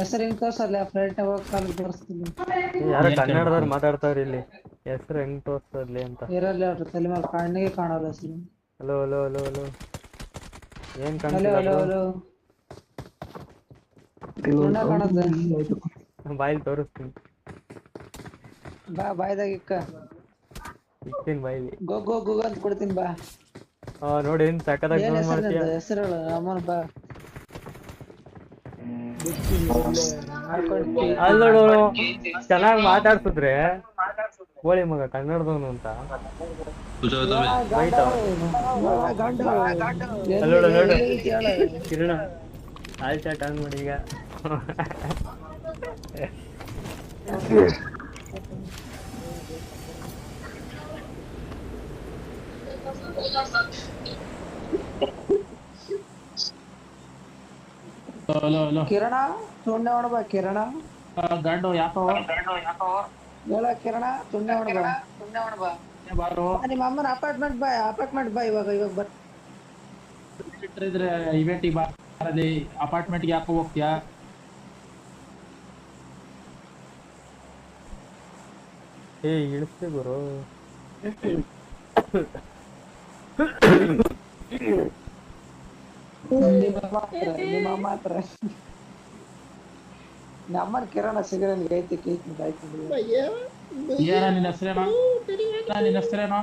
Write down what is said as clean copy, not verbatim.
ಹೆಸರು ಹೆಂಗ್ ತೋರ್ಸಲ್ಲ ಫ್ಲೈಟ್ ಹೋಗಕ್ ಕಾಲ್ ತೋರಿಸ್ತೀನಿ. ಯಾರ ಕನ್ನಡದವ್ರು ಮಾತಾಡ್ತಾವ್ರಿ ಇಲ್ಲಿ. ಹೆಸರು ಹೆಂಗ್ ತೋರ್ಸದ್ಲಿ ಅಂತ ಇರಲ್ಲ ಅವ್ರ ತಲೆ ಮೇಲೆ ಕಣ್ಣಿಗೆ ಕಾಣಲ್ಲ ಹೆಸರು. ಹಲೋ ಹಲೋ ಹಲೋ ಹಲೋ ಏನ್ ಹಲೋ ಕಾಣ್ತಿಲ್ಲ ಹಲೋ ಬ್ರೋ? ಹಲೋ ಸುಣ್ಣ ಕಾಣುತ್ತೆ. ಬಾಯಿಲ್ ತೋರಿಸ್ತೀನಿ. ಬಾ ಬಾಯ್ದಾಗ ಇಕ್ಕ. ಇಕ್ತೀನಿ ಬಾಯಿಲಿ. ಗೋ ಗೋ ಗೂಗಲ್ ಅಂತ ಕೊಡ್ತೀನಿ ಬಾ. ನೋಡಿ ಏನ್ ಸಕ್ಕದಾಗ ಏನ್ ಜೂಮ್ ಹೆಸರು ಮಾಡ್ತೀಯ. ನಿಂದು ಹೆಸರು ಹೇಳು ಅಮ್ಮನ ಬಾ. ಅಲ್ಲ ನೋಡು ಚೆನ್ನಾಗ್ ಮಾತಾಡ್ಸಿದ್ರೆ ಕೋಳಿ ಮಗ ಕನ್ನಡದವನು ಅಂತ ಬೈತಾವ. ಅಲ್ಲೋಡು ನೋಡು ಕಿರಣ ಆಲ್ ಚಾಟ್ ಆನ್ ಮಾಡಿ ಈಗ. ಕಿರಣ ಸುಣ್ಣ ಬಾ ಕಿರಣ. ಗಂಡು ಯಾಕೋ ಹೇಳ ಕಿರಣ ಸುಣ್ಣ ಬಾ. ನಿಮ್ಮ ಅಮ್ಮನ ಅಪಾರ್ಟ್ಮೆಂಟ್ ಬಾ ಇವಾಗ ಬರ್. ಇದ್ರೆ ಇವೆಂಟಿಗೆ ಬಾರಲಿ, ಅಪಾರ್ಟ್ಮೆಂಟ್ಗೆ ಯಾಕೋ ಹೋಗ್ತೀಯಾ? ಇಳಿಸ್ತೇ ಗುರು. ನಿಮ್ಮ ಅಮ್ಮ ಹತ್ರ ನಮ್ಮನ್ ಕಿರಣ ಸಿಗರೇಟ್ ಐತಿ ಏನ ನಿನ್ನ ಹೆಸರೇನೋ?